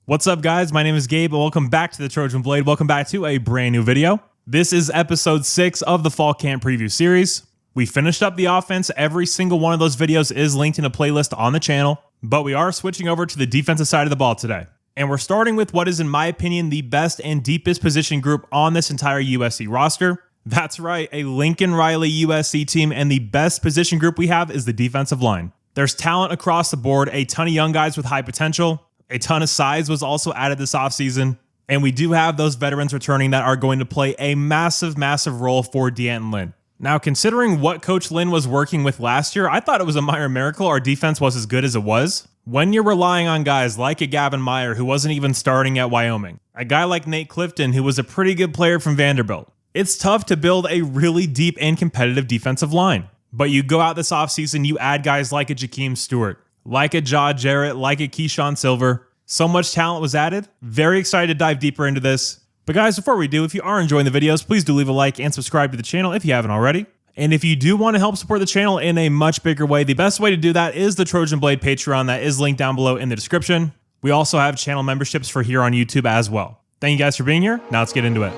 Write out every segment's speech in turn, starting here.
What's up, guys? My name is Gabe, and welcome back to the Trojan Blade. Welcome back to a brand new video. This is episode 6 of the Fall Camp Preview series. We finished up the offense. Every single one of those videos is linked in a playlist on the channel, but we are switching over to the defensive side of the ball today. And we're starting with what is, in my opinion, the best and deepest position group on this entire USC roster. That's right, a Lincoln Riley USC team, and the best position group we have is the defensive line. There's talent across the board, a ton of young guys with high potential. A ton of size was also added this offseason. And we do have those veterans returning that are going to play a massive, massive role for D'Anton Lynn. Now, considering what Coach Lynn was working with last year, I thought it was a minor miracle our defense was as good as it was. When you're relying on guys like a Gavin Meyer, who wasn't even starting at Wyoming, a guy like Nate Clifton, who was a pretty good player from Vanderbilt, it's tough to build a really deep and competitive defensive line. But you go out this offseason, you add guys like a Jakeem Stewart, like a Jaw Jarrett, like a Keyshawn Silver. So much talent was added. Very excited to dive deeper into this. But guys, before we do, if you are enjoying the videos, please do leave a like and subscribe to the channel if you haven't already. And if you do want to help support the channel in a much bigger way, the best way to do that is the Trojan Blade Patreon that is linked down below in the description. We also have channel memberships for here on YouTube as well. Thank you guys for being here. Now let's get into it.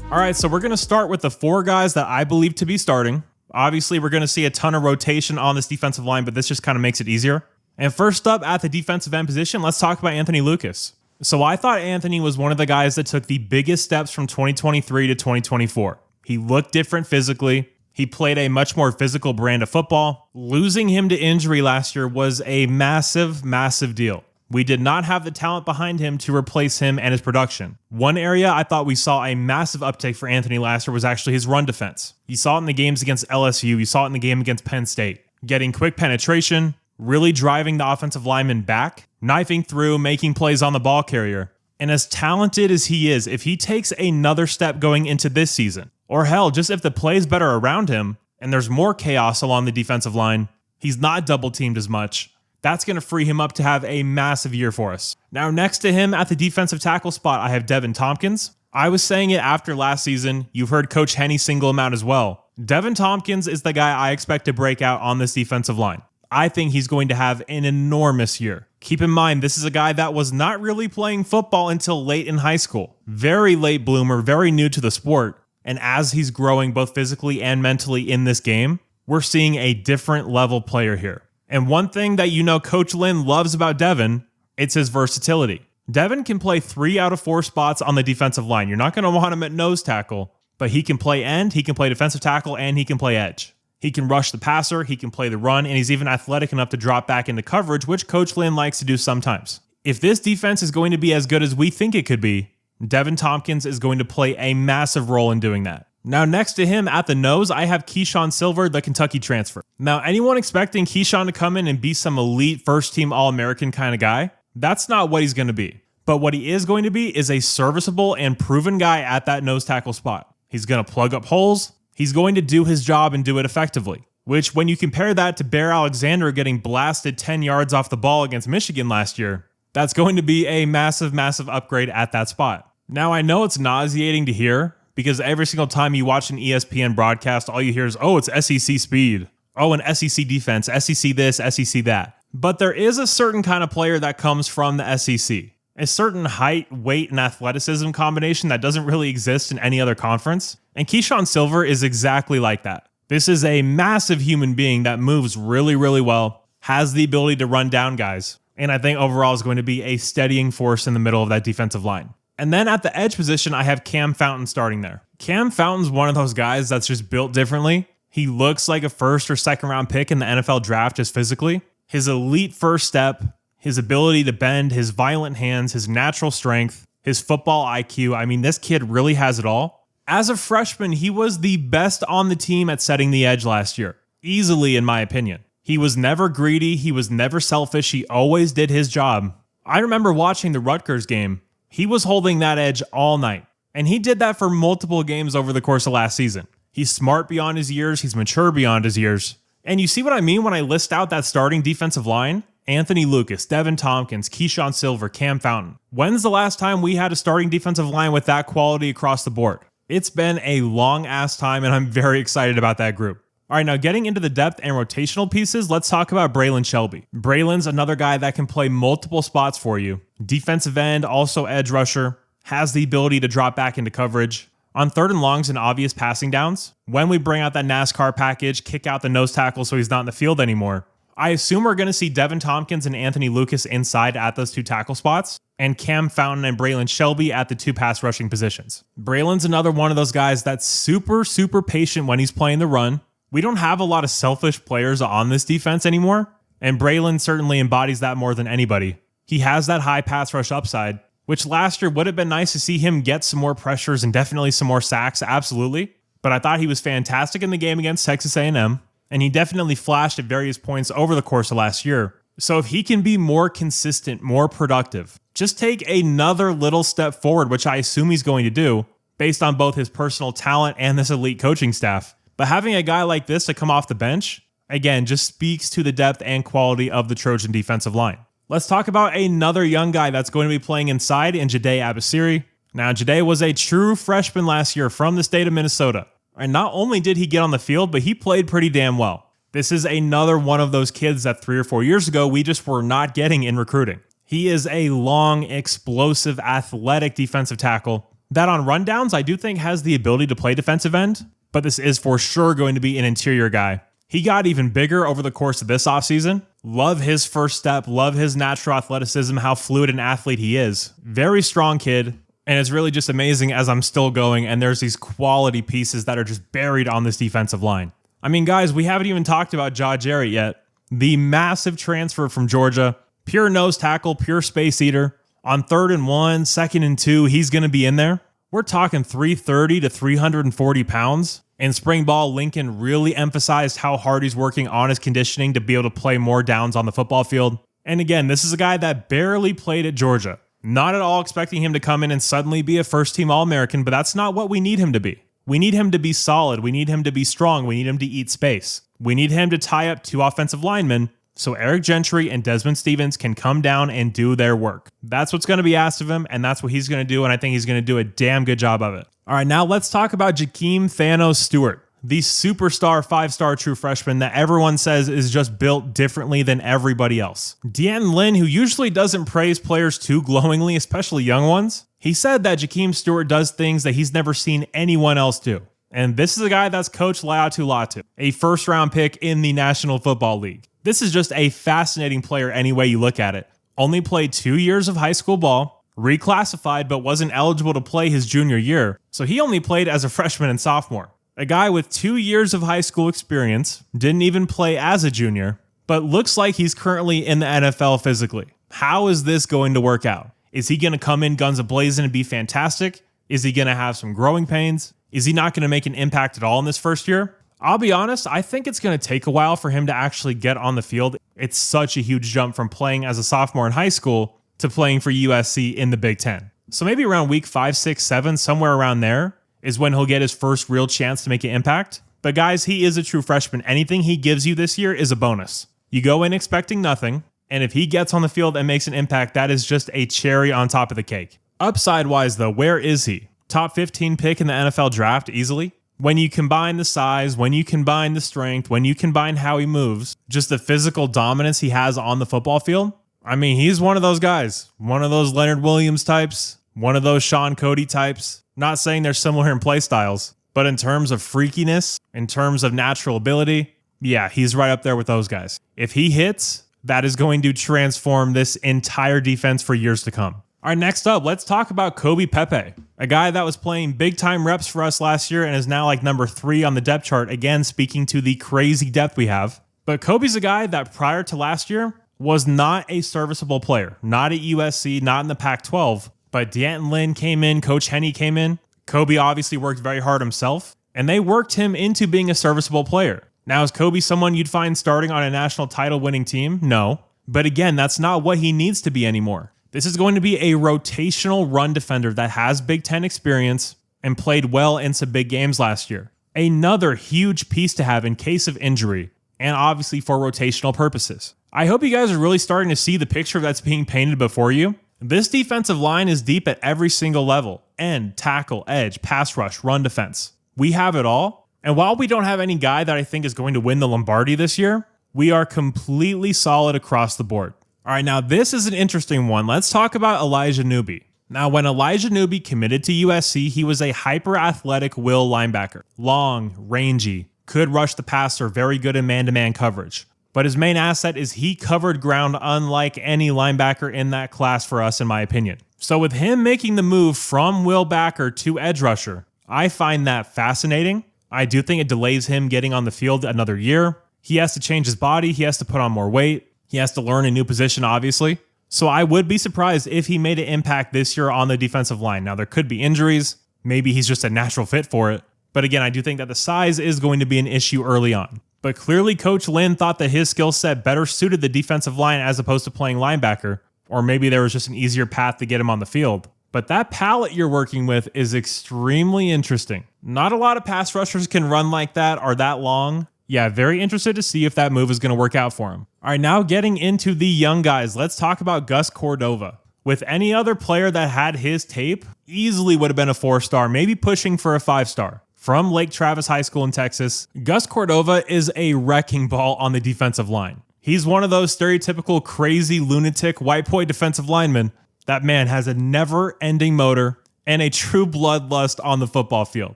All right, so we're going to start with the 4 guys that I believe to be starting. Obviously, we're going to see a ton of rotation on this defensive line, but this just kind of makes it easier. And first up at the defensive end position, let's talk about Anthony Lucas. So I thought Anthony was one of the guys that took the biggest steps from 2023 to 2024. He looked different physically. He played a much more physical brand of football. Losing him to injury last year was a massive, massive deal. We did not have the talent behind him to replace him and his production. One area I thought we saw a massive uptake for Anthony last year was actually his run defense. You saw it in the games against LSU. You saw it in the game against Penn State. Getting quick penetration, really driving the offensive lineman back, knifing through, making plays on the ball carrier. And as talented as he is, if he takes another step going into this season, or hell, just if the play's better around him and there's more chaos along the defensive line, he's not double teamed as much. That's going to free him up to have a massive year for us. Now, next to him at the defensive tackle spot, I have Devin Tompkins. I was saying it after last season. You've heard Coach Henney single him out as well. Devin Tompkins is the guy I expect to break out on this defensive line. I think he's going to have an enormous year. Keep in mind, this is a guy that was not really playing football until late in high school. Very late bloomer, very new to the sport. And as he's growing both physically and mentally in this game, we're seeing a different level player here. And one thing that you know Coach Lynn loves about Devin, it's his versatility. Devin can play 3 out of 4 spots on the defensive line. You're not going to want him at nose tackle, but he can play end, he can play defensive tackle, and he can play edge. He can rush the passer, he can play the run, and he's even athletic enough to drop back into coverage, which Coach Lynn likes to do sometimes. If this defense is going to be as good as we think it could be, Devin Tompkins is going to play a massive role in doing that. Now, next to him at the nose, I have Keyshawn Silver, the Kentucky transfer. Now, anyone expecting Keyshawn to come in and be some elite first-team All-American kind of guy, that's not what he's going to be. But what he is going to be is a serviceable and proven guy at that nose tackle spot. He's going to plug up holes. He's going to do his job and do it effectively, which when you compare that to Bear Alexander getting blasted 10 yards off the ball against Michigan last year, that's going to be a massive, massive upgrade at that spot. Now, I know it's nauseating to hear, because every single time you watch an ESPN broadcast, all you hear is, oh, it's SEC speed. Oh, an SEC defense, SEC this, SEC that. But there is a certain kind of player that comes from the SEC. A certain height, weight, and athleticism combination that doesn't really exist in any other conference. And Keyshawn Silver is exactly like that. This is a massive human being that moves really, really well, has the ability to run down guys, and I think overall is going to be a steadying force in the middle of that defensive line. And then at the edge position, I have Cam Fountain starting there. Cam Fountain's one of those guys that's just built differently. He looks like a first or second round pick in the NFL draft just physically. His elite first step, his ability to bend, his violent hands, his natural strength, his football IQ. I mean, this kid really has it all. As a freshman, he was the best on the team at setting the edge last year. Easily, in my opinion. He was never greedy. He was never selfish. He always did his job. I remember watching the Rutgers game. He was holding that edge all night, and he did that for multiple games over the course of last season. He's smart beyond his years. He's mature beyond his years. And you see what I mean when I list out that starting defensive line? Anthony Lucas, Devin Tompkins, Keyshawn Silver, Cam Fountain. When's the last time we had a starting defensive line with that quality across the board? It's been a long ass time, and I'm very excited about that group. All right, now getting into the depth and rotational pieces, let's talk about Braylon Shelby. Braylon's another guy that can play multiple spots for you. Defensive end, also edge rusher, has the ability to drop back into coverage. On third and longs and obvious passing downs, when we bring out that NASCAR package, kick out the nose tackle so he's not in the field anymore, I assume we're going to see Devin Tompkins and Anthony Lucas inside at those 2 tackle spots, and Cam Fountain and Braylon Shelby at the 2 pass rushing positions. Braylon's another one of those guys that's super patient when he's playing the run. We don't have a lot of selfish players on this defense anymore, and Braylon certainly embodies that more than anybody. He has that high pass rush upside, which last year would have been nice to see him get some more pressures and definitely some more sacks, absolutely. But I thought he was fantastic in the game against Texas A&M, and he definitely flashed at various points over the course of last year. So if he can be more consistent, more productive, just take another little step forward, which I assume he's going to do, based on both his personal talent and this elite coaching staff. But having a guy like this to come off the bench, again, just speaks to the depth and quality of the Trojan defensive line. Let's talk about another young guy that's going to be playing inside in Jahdae Abasiri. Now, Jahdae was a true freshman last year from the state of Minnesota. And not only did he get on the field, but he played pretty damn well. This is another one of those kids that 3 or 4 years ago we just were not getting in recruiting. He is a long, explosive, athletic defensive tackle that on rundowns I do think has the ability to play defensive end, but this is for sure going to be an interior guy. He got even bigger over the course of this offseason. Love his first step, love his natural athleticism, how fluid an athlete he is. Very strong kid, and it's really just amazing as I'm still going and there's these quality pieces that are just buried on this defensive line. I mean, guys, we haven't even talked about Jah Jarrett yet. The massive transfer from Georgia, pure nose tackle, pure space eater. On 3rd and 1, 2nd and 2, he's going to be in there. We're talking 330 to 340 pounds. In spring ball, Lincoln really emphasized how hard he's working on his conditioning to be able to play more downs on the football field. And again, this is a guy that barely played at Georgia. Not at all expecting him to come in and suddenly be a first-team All-American, but that's not what we need him to be. We need him to be solid. We need him to be strong. We need him to eat space. We need him to tie up 2 offensive linemen so Eric Gentry and Desmond Stevens can come down and do their work. That's what's going to be asked of him, and that's what he's going to do, and I think he's going to do a damn good job of it. All right, now let's talk about Jakeem Thanos Stewart, the superstar 5-star true freshman that everyone says is just built differently than everybody else. Deanton Lynn, who usually doesn't praise players too glowingly, especially young ones, he said that Jakeem Stewart does things that he's never seen anyone else do. And this is a guy that's Coach Laiatu Latu, a first-round pick in the National Football League. This is just a fascinating player any way you look at it. Only played 2 years of high school ball, reclassified but wasn't eligible to play his junior year, so he only played as a freshman and sophomore. A guy with 2 years of high school experience, didn't even play as a junior, but looks like he's currently in the NFL physically. How is this going to work out? Is he going to come in guns a-blazing and be fantastic? Is he going to have some growing pains? Is he not going to make an impact at all in this first year? I'll be honest, I think it's going to take a while for him to actually get on the field. It's such a huge jump from playing as a sophomore in high school to playing for USC in the Big Ten. So maybe around week 5, 6, 7, somewhere around there is when he'll get his first real chance to make an impact. But guys, he is a true freshman. Anything he gives you this year is a bonus. You go in expecting nothing, and if he gets on the field and makes an impact, that is just a cherry on top of the cake. Upside-wise though, where is he? Top 15 pick in the NFL draft easily? When you combine the size, when you combine the strength, when you combine how he moves, just the physical dominance he has on the football field, I mean, he's one of those guys. One of those Leonard Williams types, one of those Sean Cody types. Not saying they're similar in play styles, but in terms of freakiness, in terms of natural ability, yeah, he's right up there with those guys. If he hits, that is going to transform this entire defense for years to come. All right, next up, let's talk about Kobe Pepe, a guy that was playing big-time reps for us last year and is now like number 3 on the depth chart, again, speaking to the crazy depth we have. But Kobe's a guy that prior to last year was not a serviceable player, not at USC, not in the Pac-12, but Deanton Lynn came in, Coach Henne came in. Kobe obviously worked very hard himself, and they worked him into being a serviceable player. Now, is Kobe someone you'd find starting on a national title-winning team? No. But again, that's not what he needs to be anymore. This is going to be a rotational run defender that has Big Ten experience and played well in some big games last year. Another huge piece to have in case of injury, and obviously for rotational purposes. I hope you guys are really starting to see the picture that's being painted before you. This defensive line is deep at every single level: end, tackle, edge, pass rush, run defense. We have it all. And while we don't have any guy that I think is going to win the Lombardi this year, we are completely solid across the board. All right, now this is an interesting one. Let's talk about Elijah Newby. Now, when Elijah Newby committed to USC, he was a hyper-athletic will linebacker. Long, rangy, could rush the passer, very good in man-to-man coverage. But his main asset is he covered ground unlike any linebacker in that class for us, in my opinion. So with him making the move from will backer to edge rusher, I find that fascinating. I do think it delays him getting on the field another year. He has to change his body. He has to put on more weight. He has to learn a new position, obviously. So I would be surprised if he made an impact this year on the defensive line. Now, there could be injuries. Maybe he's just a natural fit for it. But again, I do think that the size is going to be an issue early on. But clearly, Coach Lynn thought that his skill set better suited the defensive line as opposed to playing linebacker. Or maybe there was just an easier path to get him on the field. But that palette you're working with is extremely interesting. Not a lot of pass rushers can run like that or that long. Yeah, very interested to see if that move is going to work out for him. All right, now getting into the young guys, let's talk about Gus Cordova. With any other player that had his tape, easily would have been a 4-star, maybe pushing for a 5-star. From Lake Travis High School in Texas, Gus Cordova is a wrecking ball on the defensive line. He's one of those stereotypical crazy lunatic white boy defensive linemen. That man has a never-ending motor and a true bloodlust on the football field.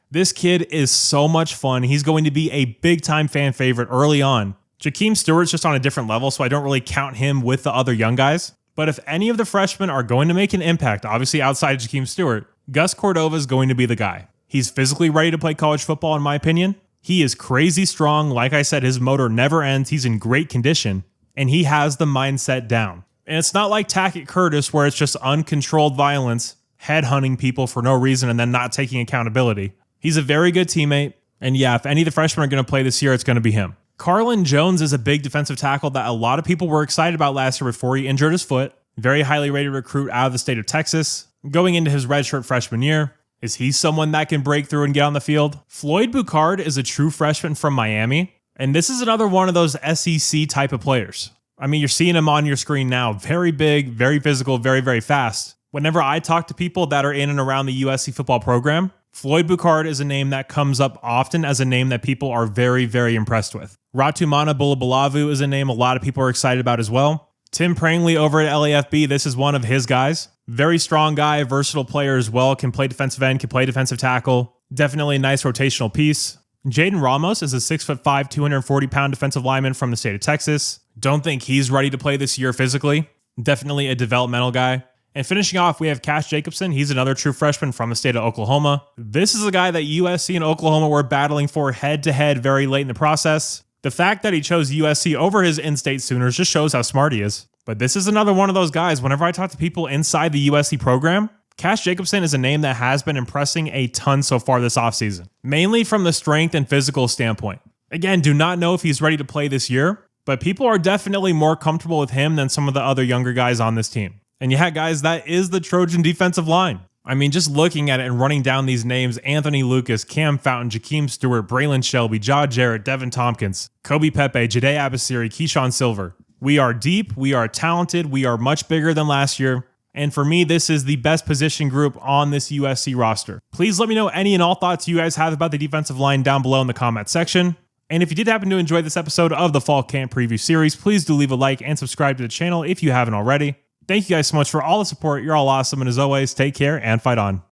This kid is so much fun. He's going to be a big-time fan favorite early on. Jakeem Stewart's just on a different level, so I don't really count him with the other young guys. But if any of the freshmen are going to make an impact, obviously outside of Jakeem Stewart, Gus Cordova is going to be the guy. He's physically ready to play college football, in my opinion. He is crazy strong. Like I said, his motor never ends. He's in great condition, and he has the mindset down. And it's not like Tackett Curtis, where it's just uncontrolled violence, headhunting people for no reason and then not taking accountability. He's a very good teammate. And yeah, if any of the freshmen are going to play this year, it's going to be him. Carlin Jones is a big defensive tackle that a lot of people were excited about last year before he injured his foot. Very highly rated recruit out of the state of Texas. Going into his redshirt freshman year, is he someone that can break through and get on the field? Floyd Boucard is a true freshman from Miami. And this is another one of those SEC type of players. I mean, you're seeing him on your screen now. Very big, very physical, very, very fast. Whenever I talk to people that are in and around the USC football program, Floyd Boucard is a name that comes up often as a name that people are very, very impressed with. Ratumana Bulabalavu is a name a lot of people are excited about as well. Tim Prangley over at LAFB, this is one of his guys. Very strong guy, versatile player as well, can play defensive end, can play defensive tackle. Definitely a nice rotational piece. Jaden Ramos is a 6'5", 240-pound defensive lineman from the state of Texas. Don't think he's ready to play this year physically. Definitely a developmental guy. And finishing off, we have Cash Jacobson. He's another true freshman from the state of Oklahoma. This is a guy that USC and Oklahoma were battling for head-to-head very late in the process. The fact that he chose USC over his in-state Sooners just shows how smart he is. But this is another one of those guys, whenever I talk to people inside the USC program, Cash Jacobson is a name that has been impressing a ton so far this offseason, mainly from the strength and physical standpoint. Again, do not know if he's ready to play this year, but people are definitely more comfortable with him than some of the other younger guys on this team. And yeah, guys, that is the Trojan defensive line. I mean, just looking at it and running down these names: Anthony Lucas, Cam Fountain, Jakeem Stewart, Braylon Shelby, Jaw Jarrett, Devin Tompkins, Kobe Pepe, Jade Abasiri, Keyshawn Silver. We are deep, we are talented, we are much bigger than last year. And for me, this is the best position group on this USC roster. Please let me know any and all thoughts you guys have about the defensive line down below in the comment section. And if you did happen to enjoy this episode of the Fall Camp Preview Series, please do leave a like and subscribe to the channel if you haven't already. Thank you guys so much for all the support. You're all awesome. And as always, take care and fight on.